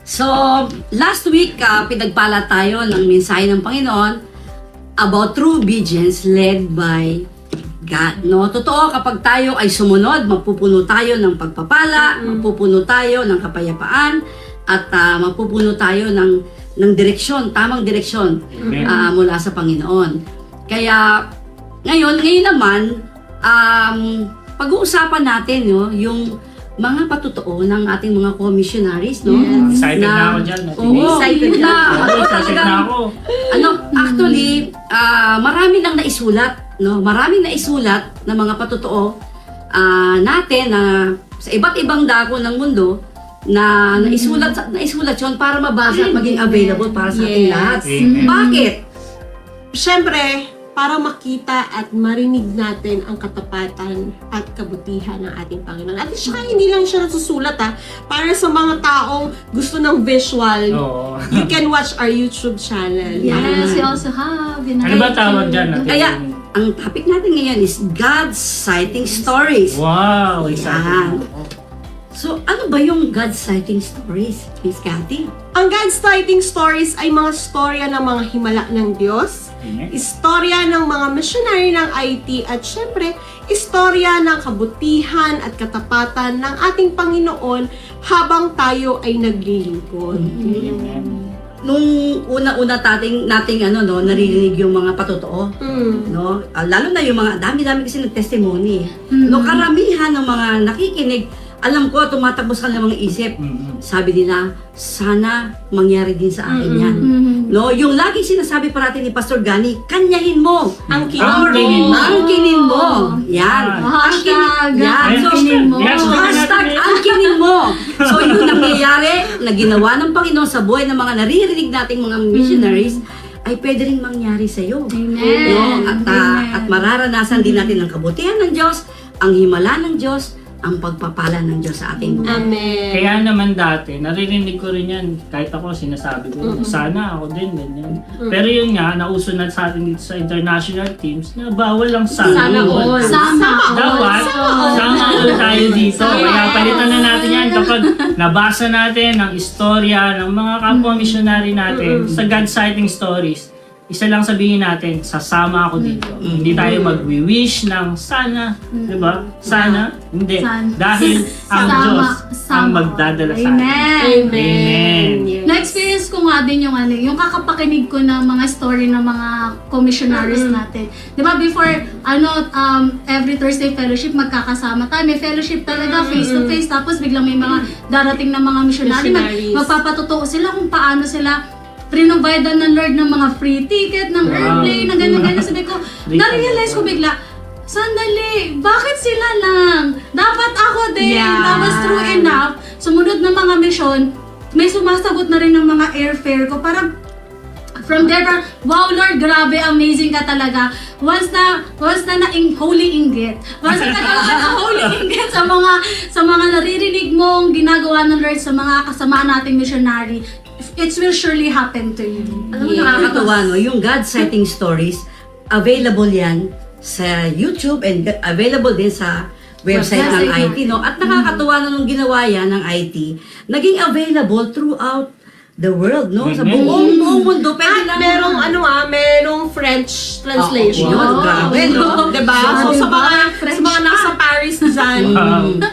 So, last week, pinagpala tayo ng mensahe ng Panginoon about true obedience led by God. No? Totoo, kapag tayo ay sumunod, mapupuno tayo ng pagpapala, mapupuno tayo ng kapayapaan, at mapupuno tayo ng direksyon, tamang direksyon mula sa Panginoon. Kaya, ngayon naman, pag-uusapan natin yung mga patotoo ng ating mga co-missionaries, no? Yes. Excited na ako dyan. Excited na. Excited na ako. Actually, marami lang naisulat, no? Maraming naisulat na mga patotoo natin na sa iba't ibang dako ng mundo na naisulat yun para mabasa at maging available para sa ating lahat. Bakit? Siyempre, para makita at marinig natin ang katapatan at kabutihan ng ating Panginoon. At saka hindi lang siya nasusulat para sa mga taong gusto ng visual, you can watch our YouTube channel. Yes, we also have. Ano ba tawag dyan? Kaya, ang topic natin ngayon is God's Sighting Stories. Wow, exciting. So, ano ba yung God's Sighting Stories, Miss Cathy? Ang God's Sighting Stories ay mga storya ng mga himala ng Diyos, istorya ng mga missionary ng IT, at syempre, istorya ng kabutihan at katapatan ng ating Panginoon habang tayo ay naglilingkod. Nung una-una nating naririnig yung mga patotoo, no? Lalo na yung mga dami-dami kasi nag-testimony. No, karamihan ng mga nakikinig, alam ko, tumatakbo sa kanilang mga isip. Sabi nila, sana mangyari din sa akin yan. No, yung laging sinasabi parati ni Pastor Gani, kanyahin mo. Ang kinin mo. Yan. Hashtag, ang kinin mo. So, yun nangyayari na ginawa ng Panginoon sa buhay ng mga naririnig nating mga missionaries, ay pwede rin mangyari sa iyo. No? At mararanasan din natin ang kabutihan ng Diyos, ang himala ng Diyos, ang pagpapala ng Diyos sa ating buhay. Amen. Kaya naman dati, naririnig ko rin yan. Kahit ako, sinasabi ko, sana ako din, ganyan. Pero yun nga, nauso na sa atin dito sa international teams na bawal lang sana. Dapat, sama all tayo dito. Kaya palitan na natin yan kapag nabasa natin ang istorya ng mga kapwa-missionary natin sa God Sighting Stories. Isa lang sabihin natin, sasama ako dito. Hindi tayo mag-wish ng sana, di ba? Sana, hindi. Dahil ang Diyos ang magdadala sa atin. Amen. Na-experience ko nga din yung kakapakinig ko ng mga story ng mga commissionaries natin. Di ba, before, every Thursday fellowship, magkakasama tayo. May fellowship talaga, face-to-face. Tapos biglang may mga darating na mga missionary. Magpapatotoo sila kung paano sila rinovidan ng Lord ng mga free ticket, ng airplane, na gano'n-gano'n. Sabi ko, na-realize ko bigla, sandali, bakit sila lang? Dapat ako din. Tapos true enough, sumunod ng mga mission, may sumasagot na rin ng mga airfare ko. Parang, from there, wow Lord, grabe, amazing ka talaga. Once na holy inggit. Once na holy inggit sa mga naririnig mong ginagawa ng Lord sa mga kasama nating missionary, it will surely happen to you. Alam mo, nakakatawa, no? Yung God Sighting Stories, available yan sa YouTube and available din sa website ng IT, no? At nakakatawa na nung ginawa yan ng IT, naging available throughout the world, no? Sa buong mundo. At merong French translation. Grabe, no? Diba? So, sa mga nasa Paris dyan,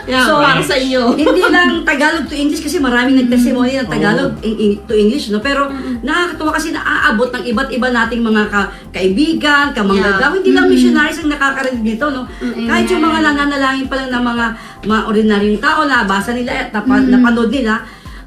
so, para sa inyo. Hindi lang Tagalog to English kasi maraming nag-testimony ng Tagalog to English, no? Pero nakakatawa kasi naaabot ng iba't iba nating mga kaibigan, kamanggagawa. Hindi lang missionaries ang nakakarinig nito, no? Kahit yung mga nananalangin pa lang ng mga ordinaryong tao na basa nila at napanood nila,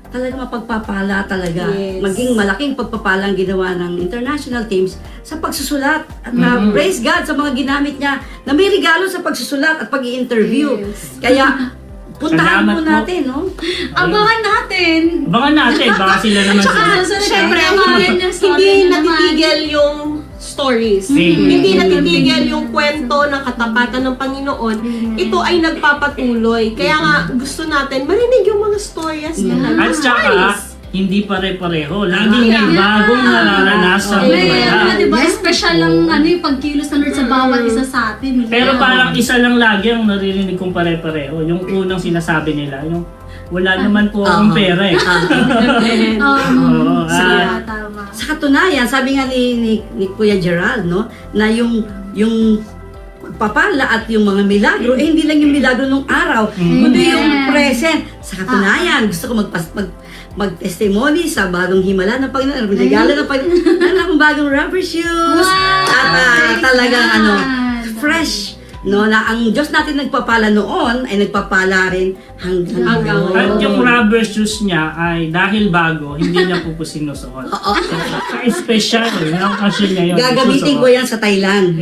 talaga mapagpapala talaga. Maging malaking pagpapala ang ginawa ng international teams sa pagsusulat. At praise God sa mga ginamit niya na may regalo sa pagsusulat at pag-i-interview. Kaya, puntahan po natin, no? Abangan natin. Baka sila naman sila. Siyempre, hindi natitigil yung stories. Hindi natitigil yung kwento ng katapatan ng Panginoon. Ito ay nagpapatuloy. Kaya nga, gusto natin marinig yung mga stories na At saka, hindi pare-pareho. Laging may bagong nararanasan himala. Diba? Special lang yung pagkilos ng Lord sa bawat isa sa atin. Pero parang isa lang lagi ang naririnig kong pare-pareho. Yung unang sinasabi nila, yung wala naman po akong pera eh. Tama. Sa katunayan, sabi nga ni Kuya Gerald, no, na yung pagpapala at yung mga milagro, hindi lang yung milagro nung araw, kundi yung present. Sa katunayan, gusto ko mag-testimony sa bagong himala ng Panginoon, regalo ng Panginoon, ng bagong rubber shoes, at talagang fresh. No, na ang Diyos natin nagpapala noon ay nagpapala rin hanggang ngayon. At yung rubber shoes niya ay dahil bago, hindi niya po sinusuot. Special, yung occasion niya yun. Gagamitin ko yan sa Thailand.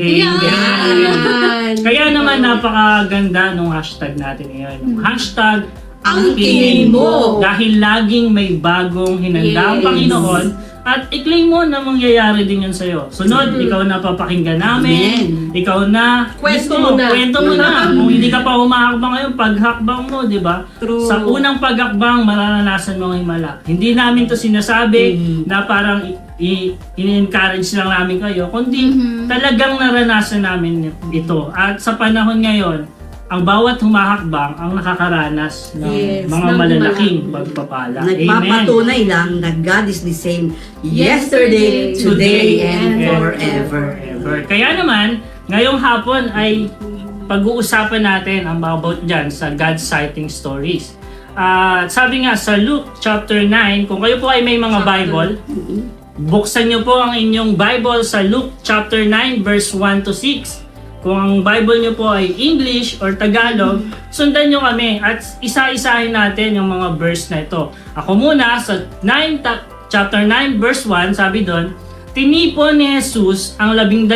Kaya naman napakaganda nung hashtag natin ngayon. Yung hashtag ang tingin mo. Dahil laging may bagong hinanda ang Panginoon. At i-claim mo na mangyayari din yun sa'yo. Sunod, ikaw na papakinggan namin. Ikaw na. Kwento mo na. Kwento mo na. Kung hindi ka pa humahakbang ngayon, paghakbang mo, di ba? Sa unang paghakbang, mararanasan mo ang himala. Hindi namin to sinasabi na parang i-encourage lang namin kayo, kundi talagang naranasan namin ito. At sa panahon ngayon, ang bawat humahakbang ang nakakaranas ng mga malalaking pagpapala. Nagpapatunay lang na God is the same yesterday, today, and forever. Kaya naman, ngayong hapon ay pag-uusapan natin ang about dyan sa God sighting stories. Sabi nga sa Luke chapter 9, kung kayo po ay may mga Bible, buksan nyo po ang inyong Bible sa Luke chapter 9 verse 1 to 6. Kung ang Bible nyo po ay English or Tagalog, sundan nyo kami at isa-isahin natin yung mga verse na ito. Ako muna sa chapter 9 verse 1, sabi doon, tinipon ni Jesus ang 12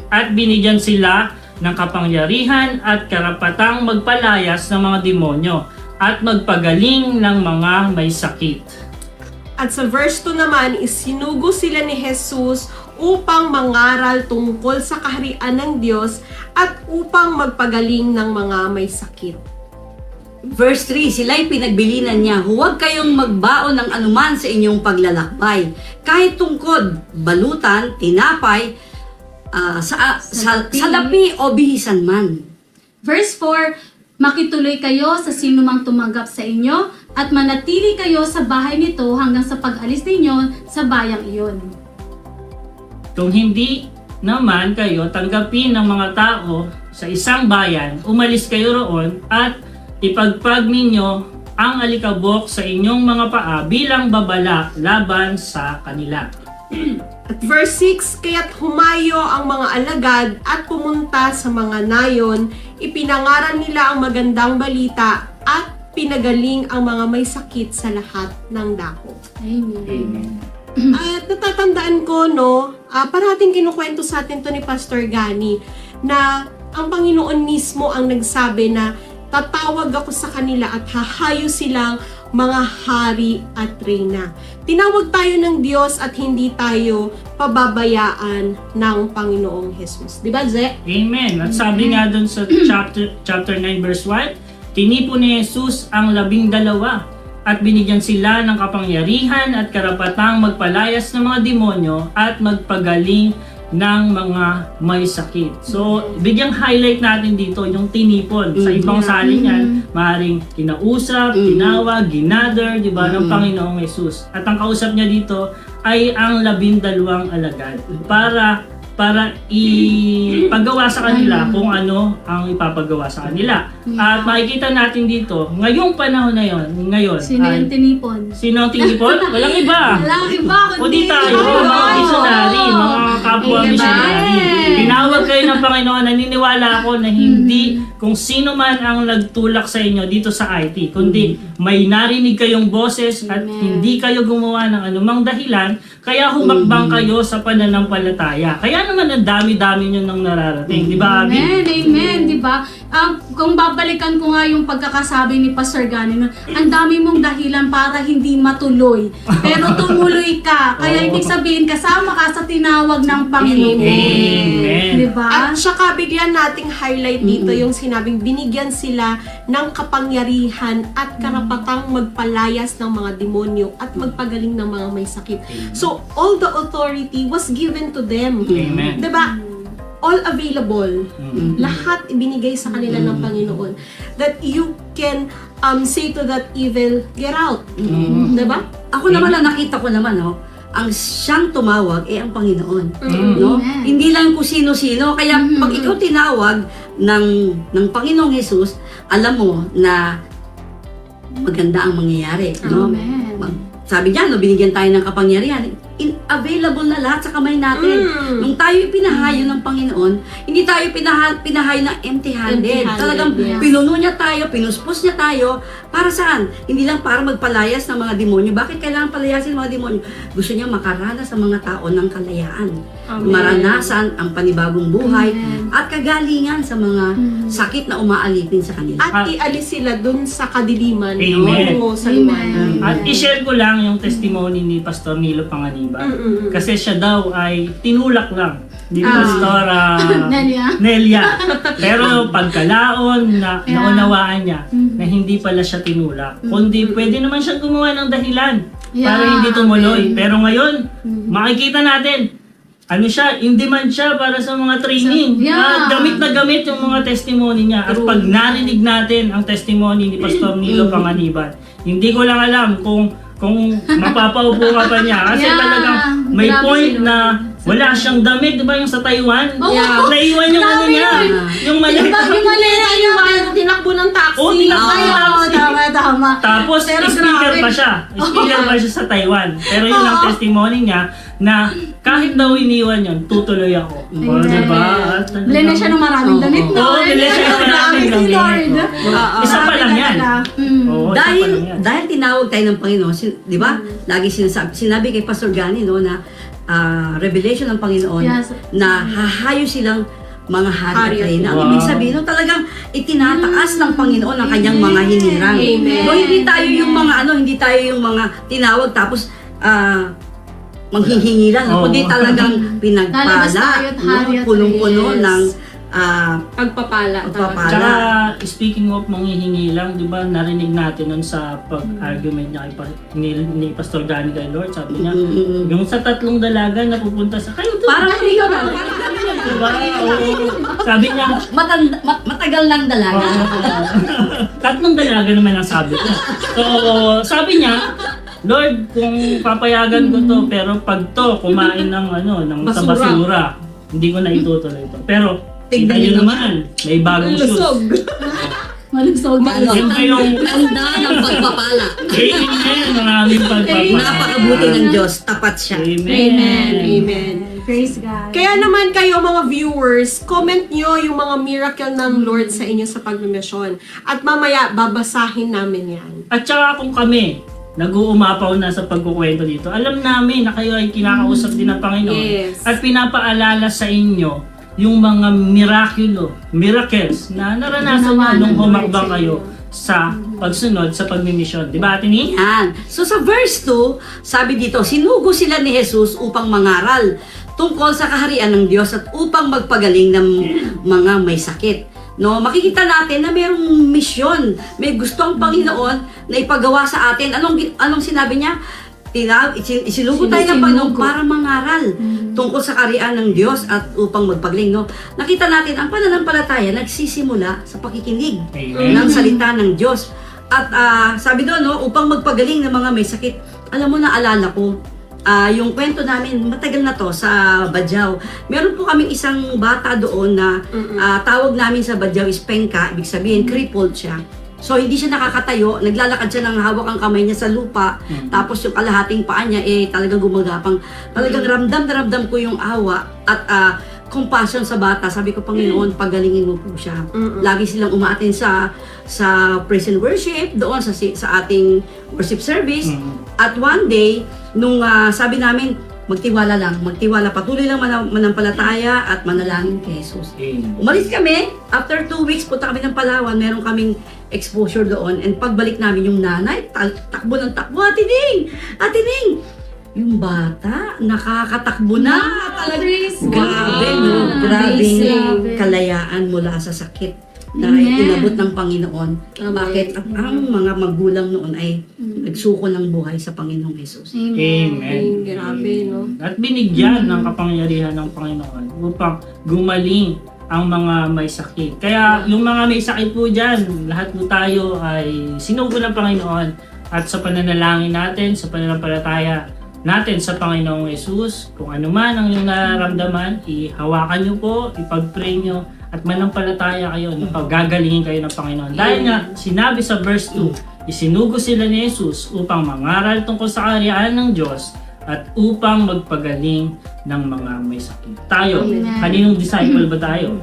at binigyan sila ng kapangyarihan at karapatang magpalayas ng mga demonyo at magpagaling ng mga may sakit. At sa verse 2 naman, isinugo sila ni Jesus upang mangaral tungkol sa kaharian ng Diyos at upang magpagaling ng mga may sakit. Verse 3, sila'y pinagbilinan niya, huwag kayong magbaon ng anuman sa inyong paglalakbay. Kahit tungkod, balutan, tinapay, salapi o bihisan man. Verse 4, makituloy kayo sa sinumang tumanggap sa inyo at manatili kayo sa bahay nito hanggang sa pag-alis ninyo sa bayang iyon. Kung hindi naman kayo tanggapin ng mga tao sa isang bayan, umalis kayo roon at ipagpag ninyo ang alikabok sa inyong mga paa bilang babala laban sa kanila. At verse 6, kaya't humayo ang mga alagad at pumunta sa mga nayon, ipinangaral nila ang magandang balita at pinagaling ang mga may sakit sa lahat ng dako. Amen. At natatandaan ko, parating kinukwento sa atin to ni Pastor Gani, na ang Panginoon mismo ang nagsabi na tatawag ako sa kanila at hahayo silang mga hari at reyna. Tinawag tayo ng Diyos at hindi tayo pababayaan ng Panginoong Jesus. Di ba, Ze? Amen. At sabi nga dun sa chapter 9 verse 1, tinipon ni Jesus ang 12 at binigyan sila ng kapangyarihan at karapatang magpalayas ng mga demonyo at magpagaling ng mga may sakit. So, bigyang highlight natin dito yung tinipon. Sa ibang salin yan, maaaring kinausap, tinawag, ginather, di ba, ng Panginoong Jesus. At ang kausap niya dito ay ang 12 alagad para ipagawa sa kanila kung ano ang ipapagawa sa kanila. At makikita natin dito, ngayong panahon na yon, Sino yung tinipon? Sino ang tinipon? Walang iba. Walang iba, Kundi tayo, mga missionary, mga kapwa missionary. Tinawag kayo ng Panginoon, naniniwala ako na hindi kung sino man ang nagtulak sa inyo dito sa IT, kundi may narinig kayong boses at hindi kayo gumawa ng anumang dahilan, kaya humakbang kayo sa pananampalataya. Kaya naman ang dami-dami nyo nang nararating, di ba, Abby? Amen, di ba? Kung babalikan ko nga yung pagkakasabi ni Pastor Gani, ang dami mong dahilan para hindi matuloy. Pero tumuloy ka. Kaya ibig sabihin, kasama ka sa tinawag ng Panginoon. Amen. Diba? At saka bigyan nating highlight dito yung sinabing binigyan sila ng kapangyarihan at karapatang magpalayas ng mga demonyo at magpagaling ng mga may sakit. So, all the authority was given to them. Amen. Diba? All available. Lahat ibinigay sa kanila ng Panginoon. That you can say to that evil, get out. Diba? Ako naman nakita ko naman, ang siyang tumawag ang Panginoon. No? Amen. Hindi lang kung sino-sino. Kaya pag ikaw tinawag ng Panginoong Jesus, alam mo na maganda ang mangyayari. No? Amen. Sabi niya, binigyan tayo ng kapangyarihan. Available na lahat sa kamay natin. Nung tayo ipinahayo ng Panginoon, hindi tayo pinahayo ng empty-handed. Empty-handed, Talagang yes. pinuno niya tayo, pinuspos niya tayo. Para saan? Hindi lang para magpalayas ng mga demonyo. Bakit kailangan palayasin ng mga demonyo? Gusto niya makaranas sa mga tao ng kalayaan. Amen. Maranasan ang panibagong buhay Amen. at kagalingan sa mga sakit na umaalipin sa kanila. At ialis sila dun sa kadiliman. Amen. No? Sa Amen. liwanag. At i-share ko lang yung testimony ni Pastor Nilo Panganiban. Kasi siya daw ay tinulak lang ni Pastor Nelia. Pero pagkalaon na naunawaan niya na hindi pala siya tinulak. Kundi pwede naman siya gumawa ng dahilan para hindi tumuloy. Pero ngayon, makikita natin, ano siya, in demand siya para sa mga training. Gamit na gamit yung mga testimony niya. At pag narinig natin ang testimony ni Pastor Nilo Panganiban, hindi ko lang alam kung mapapaupo ka pa niya. Kasi talagang may Grabe point si Lord. na wala siyang damit, di ba yung sa Taiwan? Oo. Naiwan yung ano Grabe niya. yun. Yung maliit. Yung maliit. Tinakbo ng taxi. Oo, tinakbo ng taxi. Tama. Tapos, Pero speaker grabe. pa siya. Speaker pa siya sa Taiwan. Pero yun ang testimony niya na kahit daw iniwan yun, tutuloy ako. O, diba? At Blend na siya ng maraming damit. Oo, blend siya ng maraming Grabe si damit. Lord. Isa pa lang yan. Oo, isa pa Dahil lang yan. dahil tinawag tayo ng Panginoon, di ba? Lagi sinabi kay Pastor Gani na revelation ng Panginoon Yes. na hahayo silang mga hari at Hari at reyna. Ang Wow. ibig sabihin, talagang itinataas ng Panginoon ang kanyang mga hinirang. Amen. No, hindi tayo yung mga hindi tayo yung mga tinawag tapos manghihingi lang, Oo. kundi talagang Lalabas pinagpala, tayo at hari at punong-puno reyes. ng Pagpapala. Pagpapala. Tsaka, speaking of manghihingi lang, di ba, narinig natin nun sa pag-argument niya ni Pastor Gani kay Lord, sabi niya, yung sa 3 dalaga na pupunta sa kayo doon. Parang ikaw na. Diba? Oo. Sabi niya, Matagal lang dalaga. 3 dalaga naman ang sabi niya. So, sabi niya, Lord, kung papayagan ko to, pero pag to kumain ng sa basura, hindi ko na itutuloy ito. Pero tignan niyo naman, may bagong shoes. Malusog. Yun pa yung Tanda ng pagpapala. amen, maraming pagpapala. Napakabuti ng Diyos, tapat siya. Amen. Amen. Praise God. Kaya naman kayo mga viewers, comment nyo yung mga miracle ng Lord sa inyo sa pagmimisyon. At mamaya, babasahin namin yan. At saka kung kami, nag-uumapaw na sa pagkukwento dito, alam namin na kayo ay kinakausap din ng Panginoon. Yes. At pinapaalala sa inyo yung mga miracles na naranasan nyo nung humakbang kayo sa pagsunod sa pagmimisyon. Di ba, Ate Ni? Yan. So sa verse 2, sabi dito, sinugo sila ni Jesus upang mangaral tungkol sa kaharian ng Diyos at upang magpagaling ng mga may sakit. No, makikita natin na mayroong misyon, may gusto ang Panginoon na ipagawa sa atin. Anong sinabi niya? Isinugo tayo ng Panginoon para mangaral tungkol sa kaharian ng Diyos at upang magpagaling. No? Nakita natin, ang pananampalataya nagsisimula sa pakikinig ng salita ng Diyos. At sabi doon, upang magpagaling ng mga may sakit. Alam mo, naalala ko, yung kwento namin, matagal na to sa Badyaw. Meron po kaming isang bata doon na tawag namin sa Badyaw is Pengka, ibig sabihin, crippled siya. So, hindi siya nakakatayo, naglalakad siya ng hawak ang kamay niya sa lupa, tapos yung kalahating paa niya, talagang gumagapang. Talagang ramdam na ramdam ko yung awa at compassion sa bata. Sabi ko, Panginoon, pagalingin mo po siya. Lagi silang umaatin sa praise and worship, doon sa ating worship service. At one day, nung sabi namin, magtiwala lang, patuloy lang manampalataya at manalangin kay Jesus. Umalis kami, after 2 weeks, punta kami ng Palawan, meron kaming exposure doon, and pagbalik namin yung nanay, takbo ng takbo, Ate Ning! Yung bata, nakakatakbo na. Praise Grabe, God. no? Grabing Grabe. kalayaan mula sa sakit na Amen. inabot ng Panginoon. Bakit? At ang mga magulang noon ay nagsuko ng buhay sa Panginoong Jesus. Amen. Ay, grabe, no? At binigyan ng kapangyarihan ng Panginoon upang gumaling ang mga may sakit. Kaya yung mga may sakit po dyan, lahat po tayo ay sinugo ng Panginoon at sa pananalangin natin, sa pananampalataya natin sa Panginoong Jesus, kung ano man ang iyong nararamdaman, ihawakan nyo po, ipag-pray nyo, at manampalataya kayo, gagalingin kayo ng Panginoon. Dahil nga, sinabi sa verse 2, isinugo sila ni Jesus upang mangaral tungkol sa kaharian ng Diyos at upang magpagaling ng mga may sakit. Tayo, kaninong disciple ba tayo?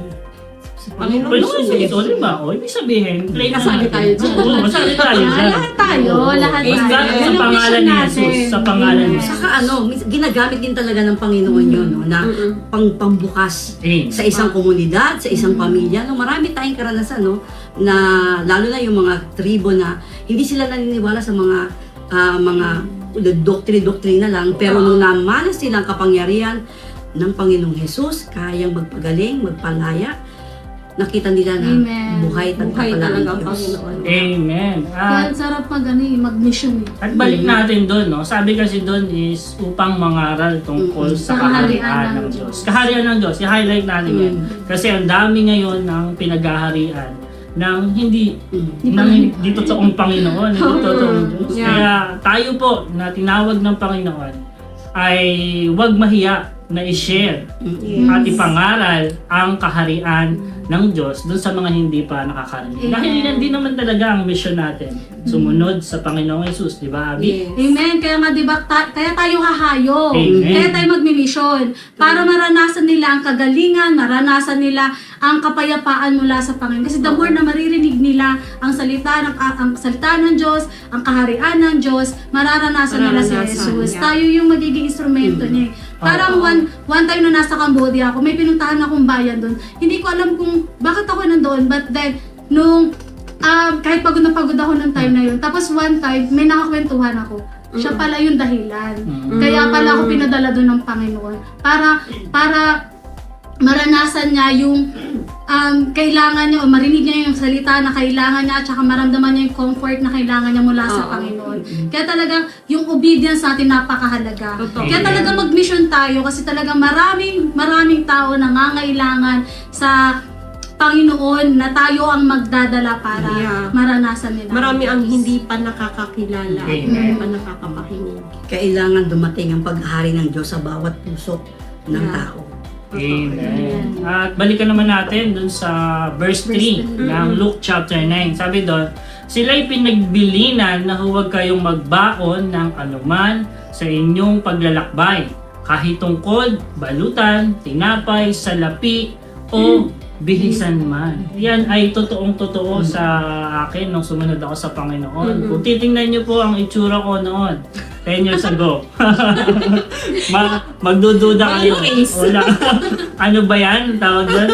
Panginoon. Ito, di ba? O, ibig sabihin, play Kasali tayo dyan. Oo, kasali tayo dyan. Lahat tayo. Basta Yan sa ang pangalan mission ni natin. Jesus, sa pangalan ni Jesus. Saka ginagamit din talaga ng Panginoon yun, no? Na pambukas sa isang komunidad, sa isang pamilya. No? Marami tayong karanasan, no? Na lalo na yung mga tribo na hindi sila naniniwala sa mga doktrina lang, pero nung namanas silang kapangyarihan ng Panginoong Jesus, kayang magpagaling, magpalaya, nakita nila na Amen. buhay at Buhay kapalaran talaga ng ang Diyos. Panginoon. Amen. Kaya sarap mag-mission. At balik natin doon, no? Sabi kasi doon is upang mangaral tungkol sa kaharian ng Diyos. Kaharian ng Diyos, i-highlight natin yan. Kasi ang dami ngayon ng pinaghaharian ng hindi totoong Panginoon, hindi totoong Diyos. Yeah. Kaya tayo po na tinawag ng Panginoon ay huwag mahiya na i-share at ipangaral ang kaharian ng Diyos doon sa mga hindi pa nakakarinig. Dahil yan din naman talaga ang mission natin. Sumunod sa Panginoong Jesus, di ba, Abby? Yes. Amen. Kaya nga, di ba, kaya tayo hahayo. Amen. Kaya tayo magmi-mission. Para maranasan nila ang kagalingan, maranasan nila ang kapayapaan mula sa Panginoon. Kasi the more na maririnig nila ang salita ng Diyos, ang kaharian ng Diyos, mararanasan nila si Jesus. Yeah. Tayo yung magiging instrumento niya. Parang one time na nasa Cambodia ako, may pinuntahan akong bayan doon. Hindi ko alam kung bakit ako nandoon, but then, kahit pagod na pagod ako ng time na yun. Tapos one time, may nakakwentuhan ako. Siya pala yung dahilan. Kaya pala ako pinadala doon ng Panginoon. Para maranasan niya yung kailangan niya o marinig niya yung salita na kailangan niya at saka maramdaman niya yung comfort na kailangan niya mula sa Panginoon. Kaya talagang yung obedience natin napakahalaga. Kaya talagang mag-mission tayo kasi talagang maraming tao nangangailangan sa Panginoon na tayo ang magdadala para maranasan nila. Marami ang hindi pa nakakakilala at hindi Amen. pa nakakapakinig. Kailangan dumating ang paghari ng Diyos sa bawat puso ng tao. Amen. At balikan naman natin dun sa verse 3 ng Luke chapter 9. Sabi doon, sila'y pinagbilinan na huwag kayong magbaon ng anuman sa inyong paglalakbay, kahit tungkod, balutan, tinapay, salapi, o bihisan man. Yan ay totoong-totoo sa akin nung sumunod ako sa Panginoon. Kung titingnan niyo po ang itsura ko noon, 10 years ago. Magdududa kayo. Wala. Ano ba yan? Tawag doon?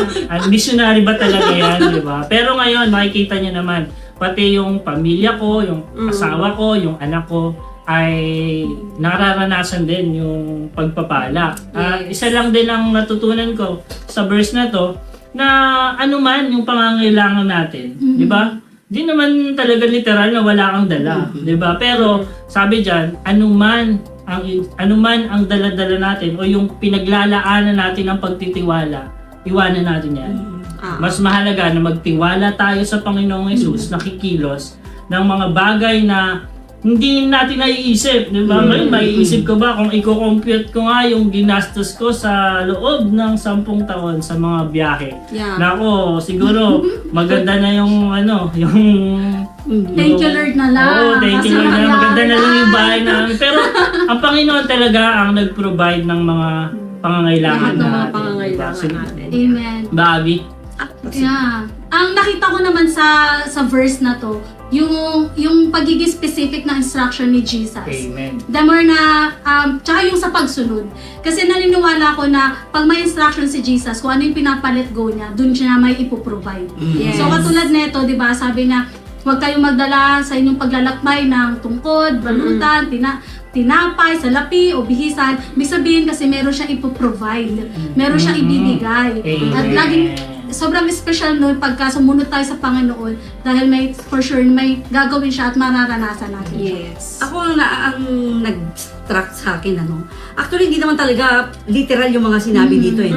Missionary ba talaga yan? Diba? Pero ngayon, makikita niyo naman, pati yung pamilya ko, yung asawa ko, yung anak ko, ay nararanasan din yung pagpapala. Isa lang din ang natutunan ko sa verse na to, na anuman yung pangangailangan natin, di ba? Di naman talaga literal na wala kang dala, di ba? Pero sabi diyan, anuman ang dala-dala natin o yung pinaglalaanan natin ng pagtitiwala, iwanan natin yan. Mas mahalaga na magtiwala tayo sa Panginoong Jesus, nakikilos ng mga bagay na hindi natin naiisip, di ba? Ngayon, maiisip ko ba kung i-compute ko nga yung ginastos ko sa loob ng 10 taon sa mga biyahe. Nako, siguro maganda na yung Thank you Lord na lang. Oo, thank you Kasi Lord na. Maganda na lang yung na. bahay namin. Pero ang Panginoon talaga ang nag-provide ng mga pangangailangan Lahat ng mga natin. pangangailangan Diba? natin. Amen. Babi? Yeah. Ang nakita ko naman sa verse na to, yung pagiging specific ng instruction ni Jesus. Amen. The more na, tsaka yung sa pagsunod. Kasi naniniwala ko na pag may instruction si Jesus, kung ano yung pinapalit go niya, dun siya may ipoprovide. Yes. So katulad nito, di ba, sabi niya, huwag kayong magdala sa inyong paglalakbay ng tungkod, balutan, tinapay, salapi, o bihisan. Ibig sabihin kasi meron siyang ipoprovide. Meron siyang ibibigay. At laging, sobrang special nun pagka sumunod tayo sa Panginoon dahil may, for sure, may gagawin siya at mararanasan natin. Yes. Ako ang nag-struck sa akin, actually hindi naman talaga literal yung mga sinabi dito eh.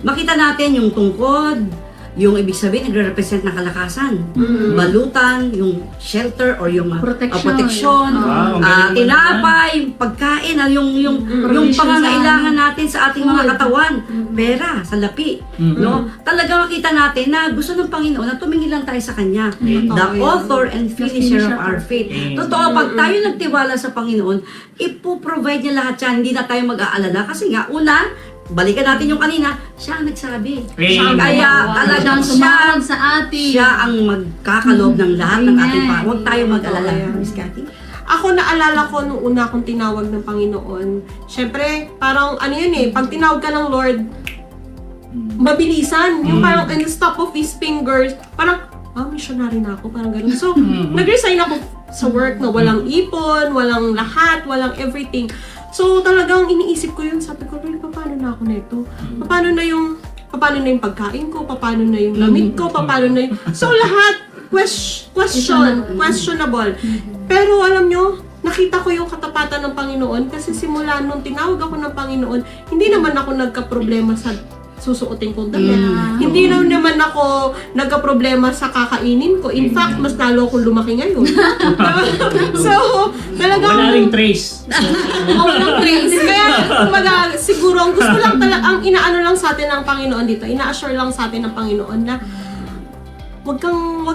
Makita natin yung tungkod, yung ibig sabihin nagre-represent ng kalakasan, balutan, yung shelter or yung protection, tinapay, pagkain, yung pangangailangan natin sa ating mga katawan, pera, salapi, no? Talaga makita natin na gusto ng Panginoon na tumingin lang tayo sa Kanya, the author and finisher of our faith. Totoo, pag tayo nagtiwala sa Panginoon, ipoprovide niya lahat yan, hindi na tayo mag-aalala kasi nga, una, balikan natin yung kanina, siya ang nagsabi. Kaya talagang sumawag sa atin. Siya ang magkakaloob ng lahat ng ating pa. Huwag tayo mag-alala. Miss Cathy? Ako naalala ko nung una akong tinawag ng Panginoon. Syempre, parang ano yun eh, pag tinawag ka ng Lord, mabilisan. Yung parang in the stop of his fingers, parang, missionary na ako, parang ganun. So, nag-resign ako sa work na walang ipon, walang lahat, walang everything. So, talagang iniisip ko yun. Sabi ko, Lord, paano na ako nito? Paano na yung pagkain ko? Paano na yung lamit ko? Paano na yung... So, lahat, questionable. Pero alam nyo, nakita ko yung katapatan ng Panginoon kasi simula nung tinawag ako ng Panginoon, hindi naman ako nagka-problema sa susuotin kong damit. Hindi naman ako nagka-problema sa kakainin ko. In fact, mas lalo akong lumaki ngayon. So, talagang... Wala ring trace. Walang trace. Kaya, kumbaga, siguro, ang gusto lang talaga, ang inaano lang sa atin ng Panginoon dito, ina-assure lang sa atin ng Panginoon na wag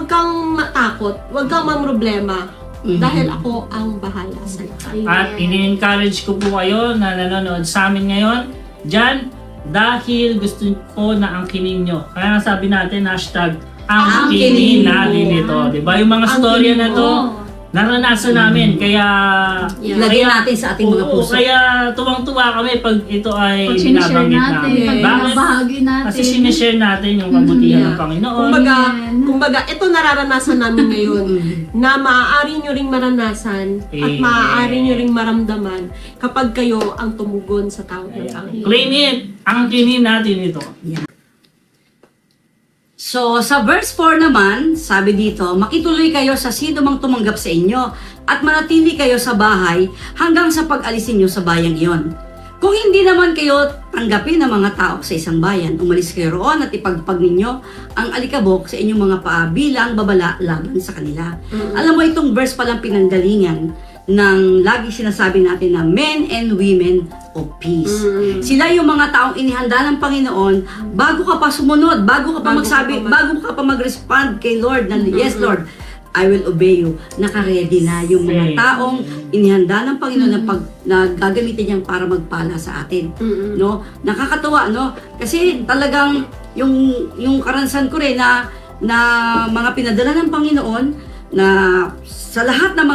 kang matakot, wag kang mamroblema. Dahil ako ang bahala sa iyo. At ini-encourage ko po kayo na nanonood sa amin ngayon, dyan, dahil gusto ko na angkinin nyo. Kaya nga sabi natin, hashtag angkinin natin ito. Diba? Yung mga storya na to, naranasan namin. Kaya lagyan natin sa ating mga puso. Kaya tuwang-tuwa kami pag ito ay sinishare natin. Bakit? Bahagi natin. Kasi sinishare natin yung kabutihan ng Panginoon. Kumbaga, ito nararanasan namin ngayon na maaari nyo ring maranasan at maaari nyo ring maramdaman kapag kayo ang tumugon sa tawag ng Panginoon. Claim it! Angkinin natin ito. So, sa verse 4 naman, sabi dito, makituloy kayo sa sino mang tumanggap sa inyo at manatili kayo sa bahay hanggang sa pag-alisin nyo sa bayang iyon. Kung hindi naman kayo tanggapin ng mga tao sa isang bayan, umalis kayo roon at ipagpag ninyo ang alikabok sa inyong mga paa bilang babala laban sa kanila. Alam mo, itong verse palang pinanggalingan ng lagi sinasabi natin na men and women of peace. Sila yung mga taong inihanda ng Panginoon bago ka pa sumunod, bago ka pa magsabi, bago ka pa mag-respond kay Lord na yes Lord, I will obey you. Naka-ready na yung mga taong inihanda ng Panginoon na gagamitin niyang para magpala sa atin. No? Nakakatuwa, no? Kasi talagang yung karanasan ko rin na mga pinadala ng Panginoon na sa lahat ng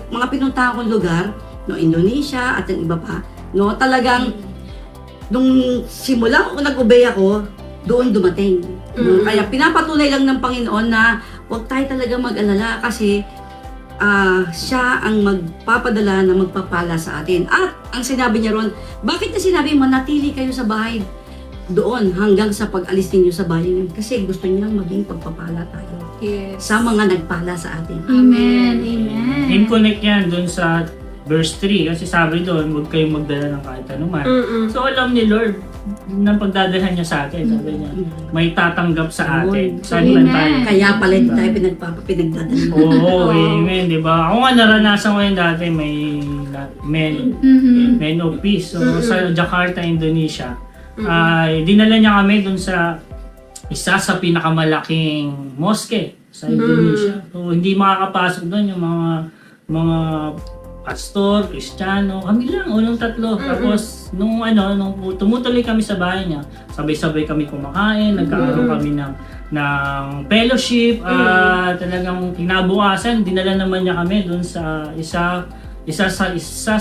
mga pinuntahan kong lugar, no, Indonesia at yung iba pa, no, talagang nung simula ko nag-obey ako, doon dumating. No? Kaya pinapatunay lang ng Panginoon na huwag tayo talaga mag-alala kasi siya ang magpapadala na magpapala sa atin. At ang sinabi niya ron, bakit niya sinabi manatili kayo sa bahay doon hanggang sa pag-alis ninyo sa bayan? Kasi gusto niya maging pagpapala tayo. Yes. Sa mga nagpala sa atin. Amen. Amen. In-connect yan dun sa verse 3 kasi sabi doon, huwag kayong magdala ng kahit anuman. So alam ni Lord na pagdadalhan niya sa atin. Sabi niya, may tatanggap sa atin. Saan man tayo. Kaya pala hindi tayo pinagdadala. Oo, amen, di ba? Ako nga naranasan ko yun dati, may men of peace. So sa Jakarta, Indonesia, dinala niya kami dun sa isa sa pinakamalaking mosque sa Indonesia. So hindi makakapasok doon yung mga pastor, Kristiyano, kami lang, unang tatlo. Tapos nung tumutuloy kami sa bahay niya, sabay-sabay kami kumakain, nagkaroon kami ng fellowship at talagang kinabukasan dinala naman niya kami doon sa isa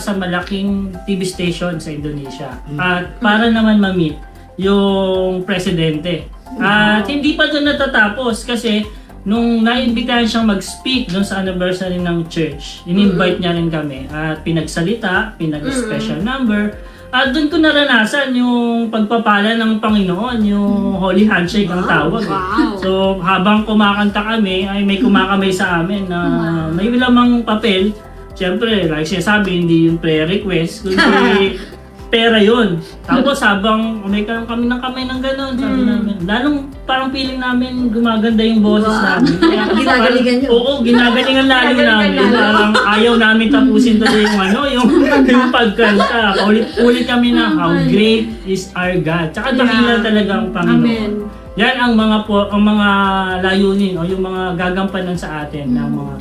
sa malaking TV station sa Indonesia at para naman ma-meet yung presidente. At hindi pa doon natatapos kasi nung naimbitahan siyang mag-speak doon sa anniversary ng church, in-invite niya rin kami at pinagsalita, pinag-special number. At doon ko naranasan yung pagpapala ng Panginoon, yung Holy Handshake ang tawag. Wow. So habang kumakanta kami, ay may kumakamay sa amin na may lamang papel. Siyempre, like siya sabi, hindi yung prayer request, kundi pera yun. Tapos habang umikan kami ng kamay ng gano'n, sabi namin, lalong parang feeling namin gumaganda yung boses namin. Kaya, Ginagalingan nyo? Oo, ginagalingan lalo namin. Parang ayaw namin tapusin tuloy yung pagkanta. Ulit kami na, how great is our God. Tsaka dakila talaga ang Panginoon. Amen. Yan ang mga layunin o yung mga gagampanan sa atin ng mga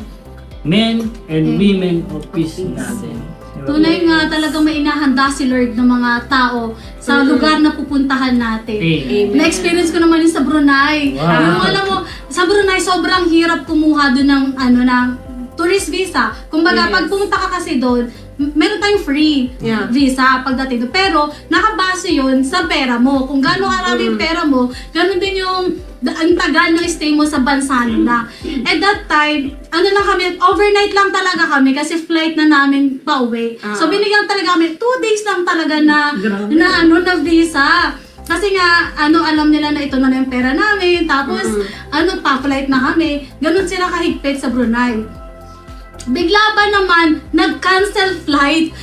men and women of peace natin. Tunay nga talagang may inahanda si Lord ng mga tao sa lugar na pupuntahan natin. Amen. Na-experience ko naman yun sa Brunei. Wow. Yung alam mo, sa Brunei sobrang hirap kumuha doon ng tourist visa. Kumbaga, pag pumunta ka kasi doon, meron tayong free visa pagdating doon. Pero, nakabase yun sa pera mo. Kung gaano karami yung pera mo, gano'n din yung ang tagal ng stay mo sa bansa nila. At that time, overnight lang talaga kami kasi flight na namin pauwi. So, binigyan talaga kami, 2 days lang talaga na visa. Kasi nga, alam nila na ito na yung pera namin. Tapos, pa-flight na kami. Ganon sila kahigpit sa Brunei. Bigla ba naman, nag-cancel flight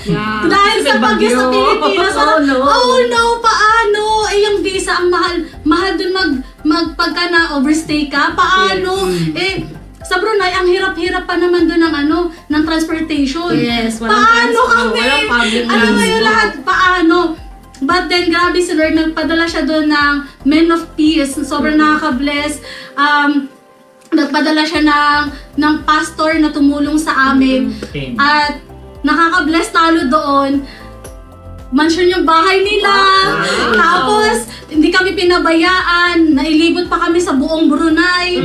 dahil sa bagyo sa Pilipinas. Oh no, paano? Yung visa, ang mahal dun pagka na-overstay ka. Paano? Sa Brunei, ang hirap-hirap pa naman dun ng transportation. Yes, paano kami? Walang public Ngayon lahat? Paano? But then, grabe si Lord, nagpadala siya doon ng men of peace. Sobrang nakaka-bless. Nagpadala siya ng pastor na tumulong sa amin. At nakaka-bless talo doon. Mansion yung bahay nila. Tapos, hindi kami pinabayaan. Nailibot pa kami sa buong Brunei.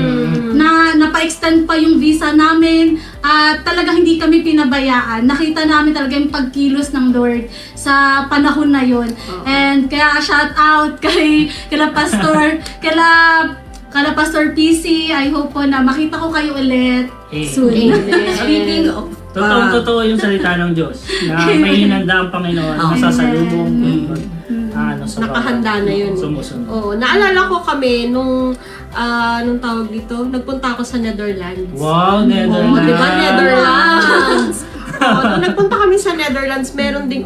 Na napa-extend pa yung visa namin. At talagang hindi kami pinabayaan. Nakita namin talaga yung pagkilos ng Lord sa panahon na yon. And kaya shout out kila pastor, kala Pastor PC, I hope po na makita ko kayo ulit soon. Speaking of Totoo yung salita ng Diyos na may hinanda ang Panginoon na sasalubong sa nakahanda na yun. Sumusunod. Oo, naalala ko kami nung tawag dito, nagpunta ako sa Netherlands. Wow, Netherlands! Oo, diba Netherlands? Nung nagpunta kami sa Netherlands, meron ding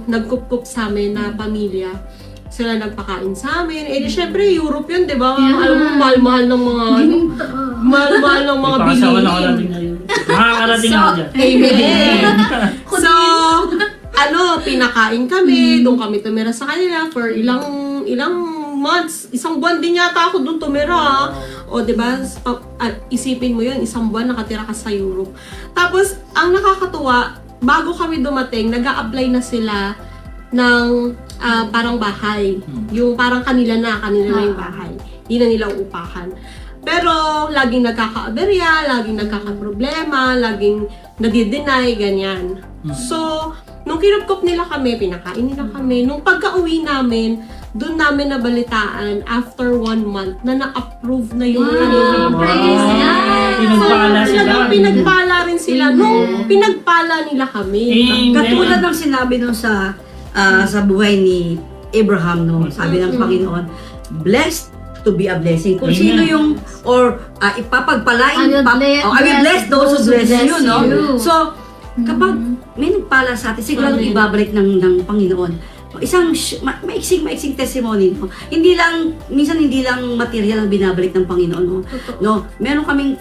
nagkup-kup sa amin na pamilya. Sila nagpakain sa amin. Di syempre, Europe yun, di ba? Alam mo, mahal-mahal ng mga mahal-mahal ng mga bilihin. Makakarating ako dyan. Amen! So, pinakain kami, doon kami tumira sa kanila for ilang months. Isang buwan din yata ako doon tumira. O, di ba? Isipin mo yun, isang buwan nakatira ka sa Europe. Tapos, ang nakakatuwa, bago kami dumating, nag-a-apply na sila ng parang bahay. Yung parang kanila na yung bahay. Hindi na nila uupahan. Pero laging nagkaka-aberya, laging nagkaka-problema, laging nadi-deny, ganyan. So, nung kinupkup nila kami, pinakain nila kami. Nung pagka-uwi namin, doon namin nabalitaan after 1 month na na-approve na yung praise God! Pinagpala sila. Pinagpala rin sila. Nung pinagpala nila kami. Katulad ng sinabi nung sa buhay ni Abraham, no? Sabi ng Panginoon, blessed to be a blessing. Kung sino yung, ipapagpalain, I will bless those who bless you, no? So, kapag may nagpala sa atin, sigurado ibabalik ng Panginoon. Isang maiksing testimony, no? Minsan hindi lang material ang binabalik ng Panginoon, no? Meron kaming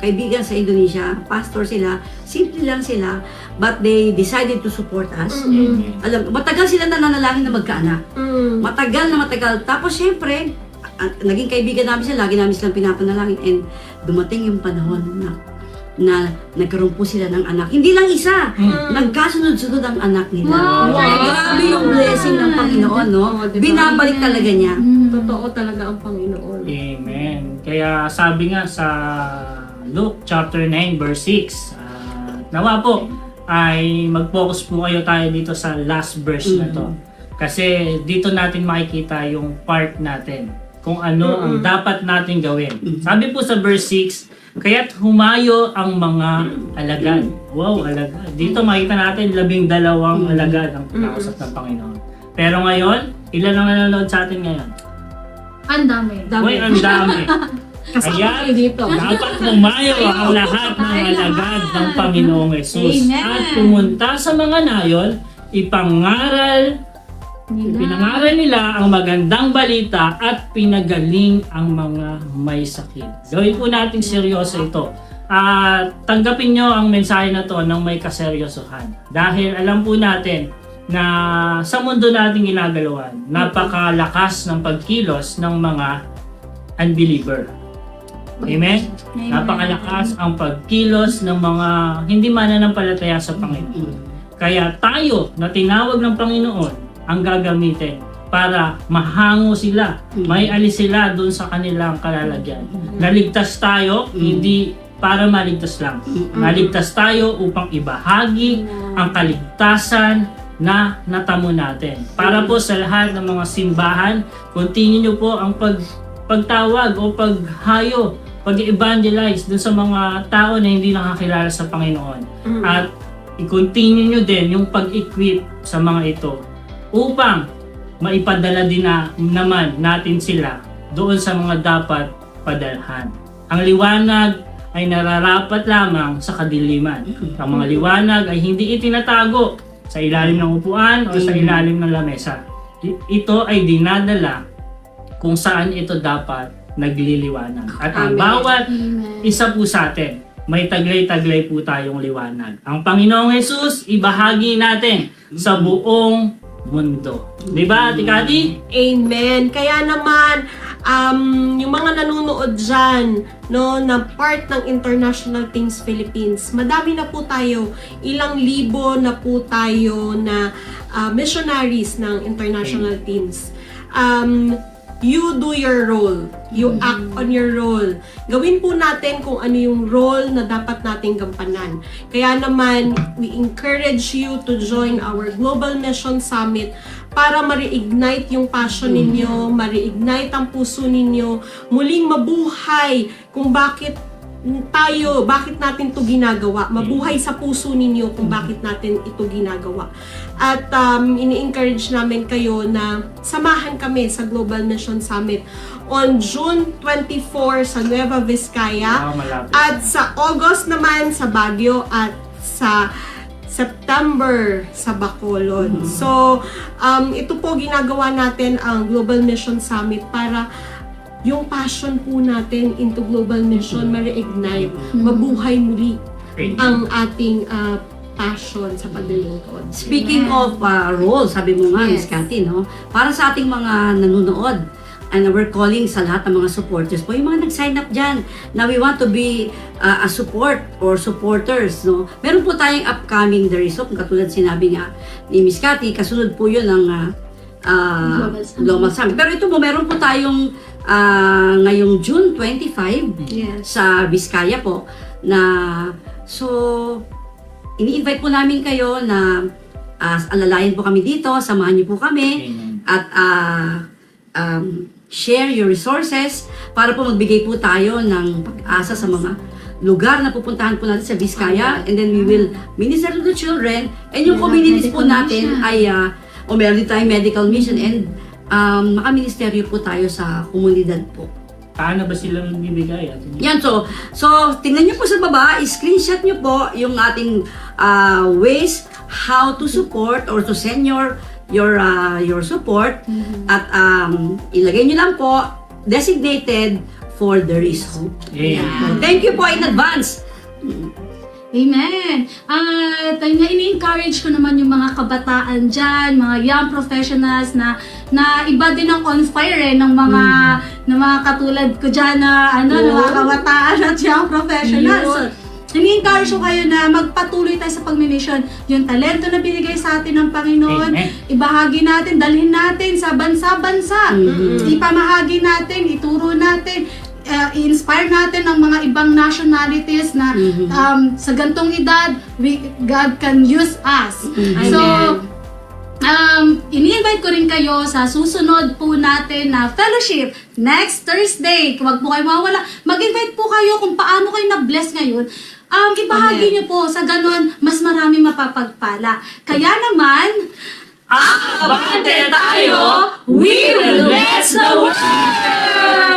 kaibigan sa Indonesia, pastor sila, simple lang sila, but they decided to support us. Matagal sila nananalangin na magkaanak. Matagal. Tapos syempre, naging kaibigan namin sila, lagi namin silang pinapanalangin, and dumating yung panahon na na nagkaroon po sila ng anak. Hindi lang isa, nagkasunod-sunod ang anak nila. Wow. Grabe yung blessing ng Panginoon, no? Oh, diba? Binabalik talaga niya. Totoo talaga ang Panginoon. Amen. Kaya sabi nga sa Luke chapter 9 verse 6, nawa po ay mag-focus po tayo dito sa last verse na to. Kasi dito natin makikita yung part natin kung ano ang dapat natin gawin. Sabi po sa verse 6, kaya't humayo ang mga alagad. Wow, alagad. Dito makita natin 12 alagad ang pinakausap ng Panginoon. Pero ngayon, ilan ang nanonood sa atin ngayon? Ang dami. Uy, ang dami. Kaya dito. dapat humayo ang lahat ng alagad ng Panginoong Yesus Amen. at pumunta sa mga nayon, pinangaral nila ang magandang balita at pinagaling ang mga may sakit. Gawin po natin seryoso ito. Tanggapin nyo ang mensahe na to ng may kaseryosohan. Dahil alam po natin na sa mundo natin ginagalawan, napakalakas ng pagkilos ng mga unbeliever. Amen? Napakalakas ang pagkilos ng mga hindi mananampalataya sa Panginoon. Kaya tayo na tinawag ng Panginoon ang gagamitin para mahango sila, may alis sila doon sa kanilang kalalagyan. Naligtas tayo, hindi para maligtas lang. Naligtas tayo upang ibahagi ang kaligtasan na natamo natin. Para po sa lahat ng mga simbahan, continue nyo po ang pagtawag o paghayo, pag-evangelize dun sa mga tao na hindi nakakilala sa Panginoon. At i-continue nyo din yung pag-equip sa mga ito upang maipadala din naman natin sila doon sa mga dapat padalhan. Ang liwanag ay nararapat lamang sa kadiliman. Ang mga liwanag ay hindi itinatago sa ilalim ng upuan o sa ilalim ng lamesa. Ito ay dinadala kung saan ito dapat nagliliwanag. At ang bawat isa po sa atin, may taglay-taglay po tayong liwanag. Ang Panginoong Yesus, ibahagi natin sa buong mundo. Diba, Ate Cathy? Amen. Kaya naman, yung mga nanonood dyan, no, na part ng International Teams Philippines, madami na po tayo, ilang libo na po tayo na missionaries ng International Teams. You do your role. You act on your role. Gawin po natin kung ano yung role na dapat nating gampanan. Kaya naman, we encourage you to join our Global Mission Summit para ma-reignite yung passion ninyo, ma-reignite ang puso ninyo, muling mabuhay kung bakit natin ito ginagawa. Mabuhay sa puso ninyo kung bakit natin ito ginagawa. At ini-encourage namin kayo na samahan kami sa Global Mission Summit on June 24 sa Nueva Vizcaya at sa August naman sa Baguio at sa September sa Bacolod. So, ito po ginagawa natin ang Global Mission Summit para yung passion po natin into global mission ma-reignite, mabuhay muli ang ating passion sa paglilingkod. Speaking of role, sabi mo nga, Miss Cathy, no? Para sa ating mga nanonood, and we're calling sa lahat ng mga supporters po, yung mga nag-sign up dyan, na we want to be a support or supporters, no? Meron po tayong upcoming The Result, katulad sinabi nga ni Miss Cathy, kasunod po yun ng Global Summit. Pero ito po, meron po tayong ngayong June 25 sa Vizcaya po, na so ini-invite po namin kayo na alalayan po kami dito, samahan niyo po kami. At share your resources para po magbigay po tayo ng pag-asa sa mga lugar na pupuntahan po natin sa Vizcaya, and then we will minister to the children, and yung communities po natin ay meron din tayong medical mission, and makaministeryo po tayo sa komunidad po. Paano ba sila magbibigay? Yan, so tingnan nyo po sa baba, screenshot nyo po yung ating ways how to support or to send your support, at ilagay nyo lang po designated for The Result. Thank you po in advance. Amen! At ini-encourage ko naman yung mga kabataan dyan, mga young professionals na iba din ang on fire ng mga katulad ko dyan na mga kabataan at young professionals. ini-encourage ko kayo na magpatuloy tayo sa pagmi-mission. Yung talento na binigay sa atin ng Panginoon, Amen. ibahagi natin, dalhin natin sa bansa-bansa. Ipamahagi natin, ituro natin, i-inspire natin ang mga ibang nationalities na sa gantong edad, God can use us. So, ini-invite ko rin kayo sa susunod po natin na fellowship next Thursday. Huwag po kayo mawala. Mag-invite po kayo kung paano kayo na-bless ngayon. Ibahagi niyo po sa ganun, mas marami mapapagpala. Kaya naman, Abante tayo! We will bless the world!